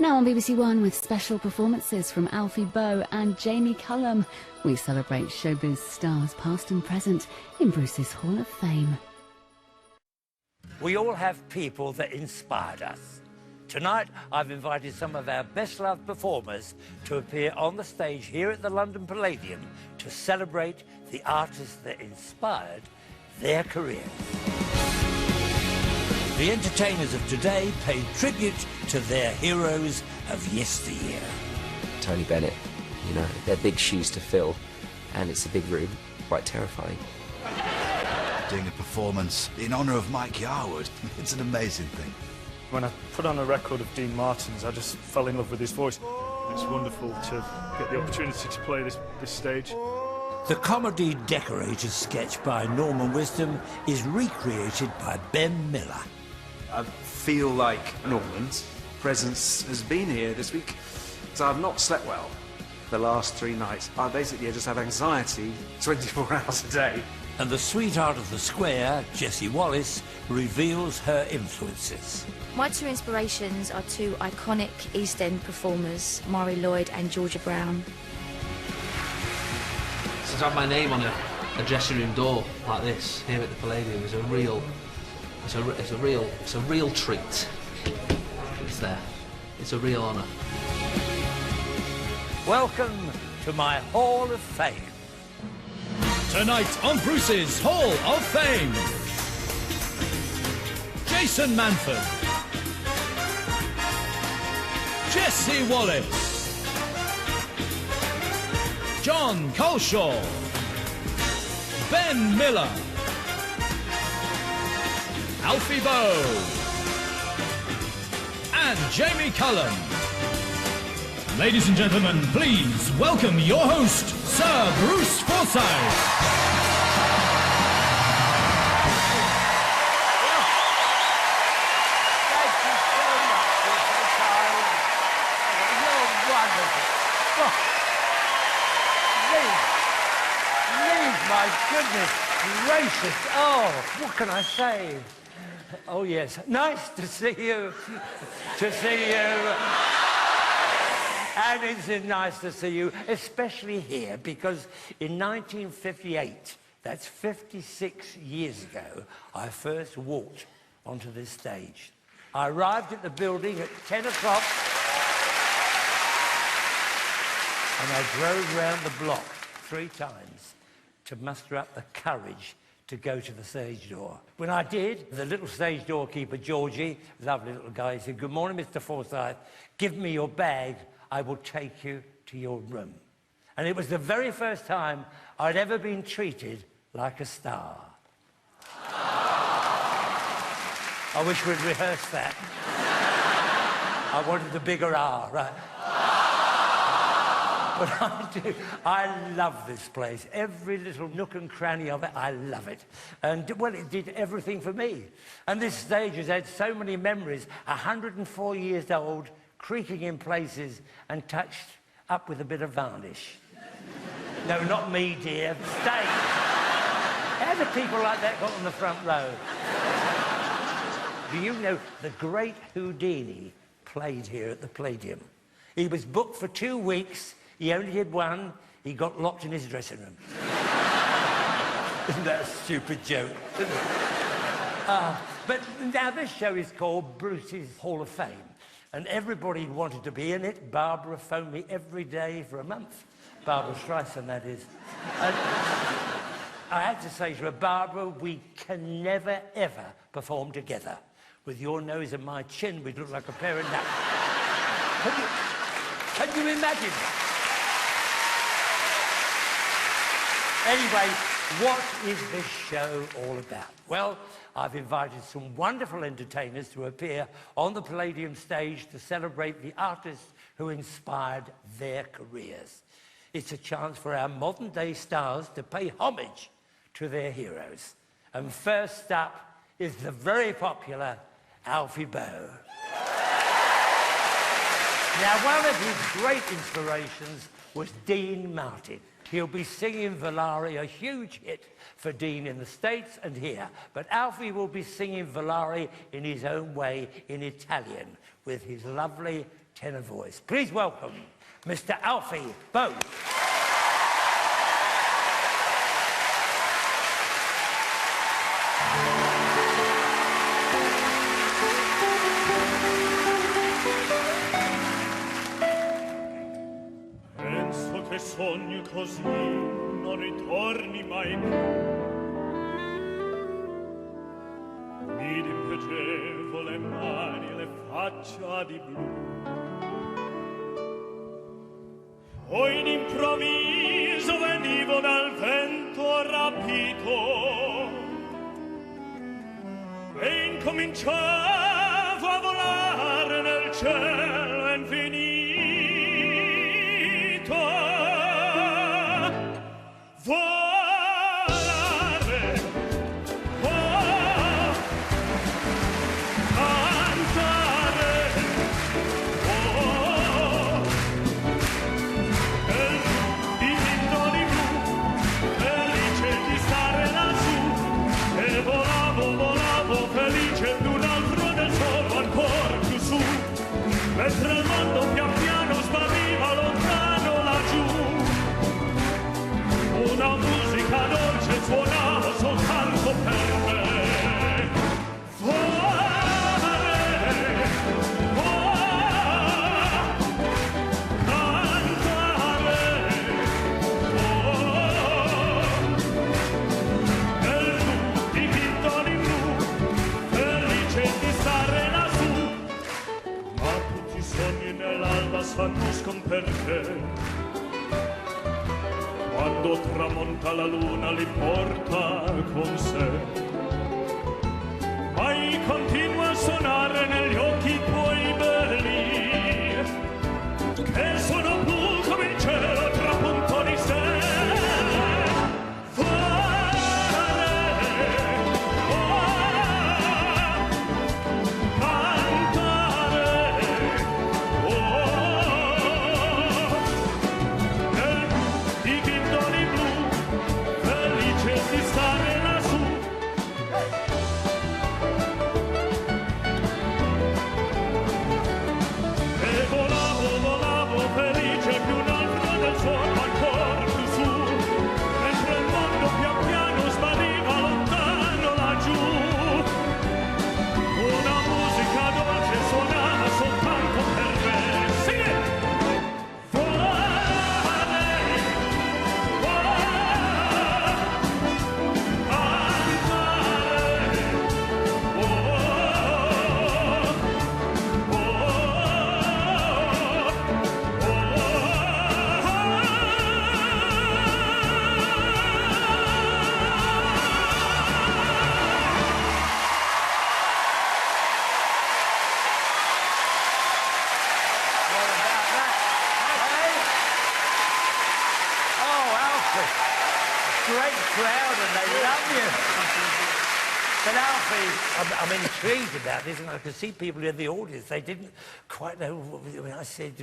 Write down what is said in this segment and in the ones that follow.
Now on BBC One with special performances from Alfie Boe and Jamie Cullum, we celebrate showbiz stars past and present in Bruce's Hall of Fame. We all have people that inspired us. Tonight, I've invited some of our best-loved performers to appear on the stage here at the London Palladium to celebrate the artists that inspired their careers. The entertainers of today paid tribute to their heroes of yesteryear. Tony Bennett, you know, they're big shoes to fill, and it's a big room, quite terrifying. Doing a performance in honour of Mike Yarwood, it's an amazing thing. When I put on a record of Dean Martin's, I just fell in love with his voice. It's wonderful to get the opportunity to play this stage. The comedy decorator sketch by Norman Wisdom is recreated by Ben Miller. I feel like Norman's presence has been here this week, so I've not slept well the last 3 nights. I basically just have anxiety 24 hours a day. And the sweetheart of the square, Jessie Wallace, reveals her influences. My 2 inspirations are 2 iconic East End performers, Mari Lloyd and Georgia Brown. So to have my name on a dressing room door like this here at the Palladium is a real treat. It's there. It's a real honour. Welcome to my Hall of Fame. Tonight on Bruce's Hall of Fame, Jason Manford, Jessie Wallace, John Colshaw, Ben Miller, Alfie Boe, and Jamie Cullum. Ladies and gentlemen, please welcome your host, Sir Bruce Forsyth. My goodness gracious. Oh, what can I say? Oh, yes. Nice to see you. To see you. And it's nice to see you, especially here, because in 1958, that's 56 years ago, I first walked onto this stage. I arrived at the building at 10 o'clock, and I drove round the block 3 times to muster up the courage to go to the stage door. When I did, the little stage doorkeeper, Georgie, lovely little guy, he said, "Good morning, Mr. Forsyth. Give me your bag. I will take you to your room." And it was the very first time I'd ever been treated like a star. I wish we'd rehearsed that. I wanted the bigger R, right? But I do. I love this place. Every little nook and cranny of it, I love it. And, well, it did everything for me. And this stage has had so many memories, 104 years old, creaking in places and touched up with a bit of varnish. No, not me, dear. Stay. How do people like that got on the front row? Do you know the great Houdini played here at the Palladium? He was booked for 2 weeks. He only did 1. He got locked in his dressing room. Isn't that a stupid joke? But now this show is called Bruce's Hall of Fame. And everybody wanted to be in it. Barbara phoned me every day for a month. Barbara Streisand, that is. And I had to say to her, "Barbara, we can never, ever perform together. With your nose and my chin, we'd look like a pair of nuts." Can you imagine? Anyway, what is this show all about? Well, I've invited some wonderful entertainers to appear on the Palladium stage to celebrate the artists who inspired their careers. It's a chance for our modern-day stars to pay homage to their heroes. And first up is the very popular Alfie Boe. Now, one of his great inspirations was Dean Martin. He'll be singing Volare, a huge hit for Dean in the States and here. But Alfie will be singing Volare in his own way in Italian with his lovely tenor voice. Please welcome Mr. Alfie Boe. Penso che sogni così non ritorni mai più. Ed impegevole mani le faccia di blu. Poi d'improvviso venivo dal vento rapito e incominciavo a volare nel cielo infinito. Volare, oh, cantare, oh, e i tintoni blu, felice di stare lassù, e volavo, volavo, felice di un altro del solo ancora più su, mentre il mondo pian piano spariva lontano laggiù. Una musica dolce suonava soltanto per me. Volare, oh, cantare, oh, e tutti i tintoni blu, felice di stare lassù. Ma tutti i sogni nell'alba sanno scomperché. Quando tramonta la luna li porta con sé. Mai continua a suonare negli occhi tuoi belli, che sono blu come il cielo trapunto di sé. Volare, oh, cantare, oh, i tintoni blu, felice di stare lassù. E volavo, volavo, felice più un altro del suono ancora più su, mentre il mondo pian piano spariva lontano laggiù. Una musica dolce suonava soltanto per me. Sì! Great crowd and they love you. But Alfie, I'm intrigued about this, and I could see people in the audience, they didn't quite know when I said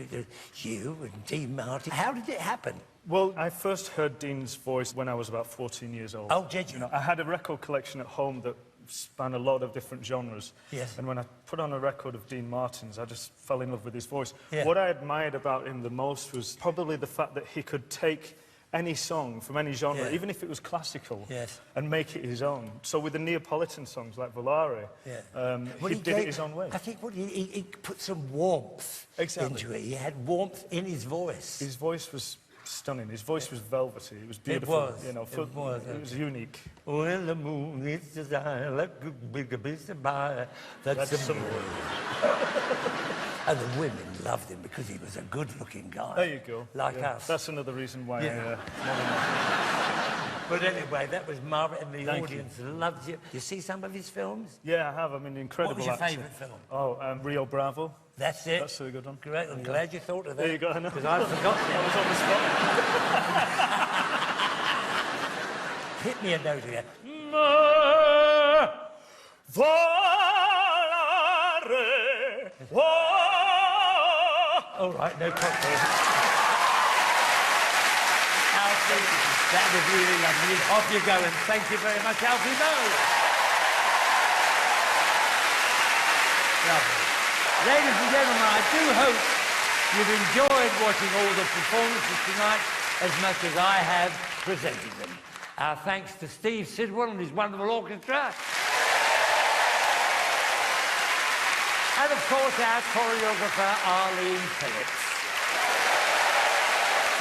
you and Dean Martin. How did it happen? Well, I first heard Dean's voice when I was about 14 years old. Oh, did you? I had a record collection at home that spanned a lot of different genres. Yes. And when I put on a record of Dean Martin's, I just fell in love with his voice. Yeah. What I admired about him the most was probably the fact that he could take any song from any genre, Yeah. even if it was classical, Yes. and make it his own. So with the Neapolitan songs like Volare, he did it his own way. I think he put some warmth into it. He had warmth in his voice. His voice was stunning. His voice was velvety. It was beautiful. It was. You know, It was unique. When the moon is designed like a big by, that's some. And the women loved him because he was a good-looking guy. There you go. Like us. That's another reason why But anyway, that was marvellous, and the Thank audience loved you. You see some of his films? Yeah, I have. I mean, incredible. What was your actor. favourite film? Oh, Rio Bravo. That's it. That's a good one. Great. I'm glad you thought of that. There you go. I know. Because I forgot that. I was on the spot. Hit me a note again. Volare. All right, no cocktail. Alfie, that was really lovely. Off you go, and thank you very much, Alfie Boe. Lovely. Ladies and gentlemen, I do hope you've enjoyed watching all the performances tonight as much as I have presented them. Our thanks to Steve Sidwell and his wonderful orchestra. And of course our choreographer Arlene Phillips.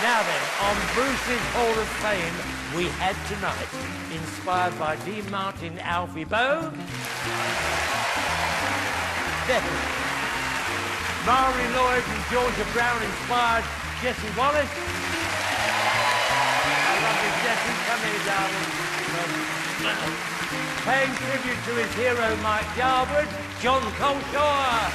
Now then, on Bruce's Hall of Fame, we had tonight, inspired by Dean Martin, Alfie Boe, definitely. Marie Lloyd and Georgia Brown inspired Jessie Wallace. I love you, Jessie. Come here, darling. Paying tribute to his hero, Mike Yarwood, John Coleshaw.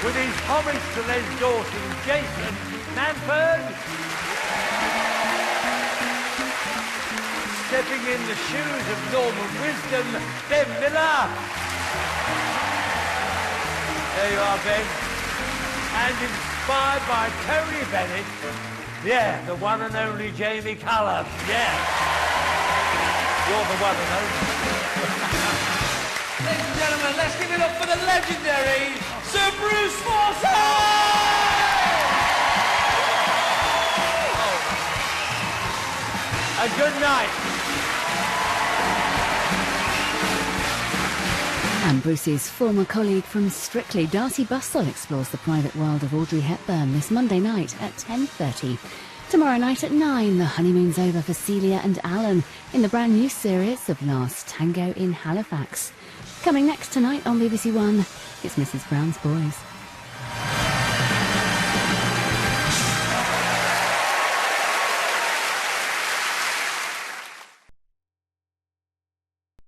With his homage to Les Dawson, Jason Manford. Stepping in the shoes of Norman Wisdom, Ben Miller. There you are, Ben. And inspired by Tony Bennett, yeah, the one and only Jamie Cullum, yeah. You're the one and only. Ladies and gentlemen, let's give it up for the legendary Sir Bruce Forsyth! A good night. And Bruce's former colleague from Strictly, Darcy Bustle, explores the private world of Audrey Hepburn this Monday night at 10:30. Tomorrow night at 9, the honeymoon's over for Celia and Alan in the brand new series of Last Tango in Halifax. Coming next tonight on BBC One, it's Mrs. Brown's Boys.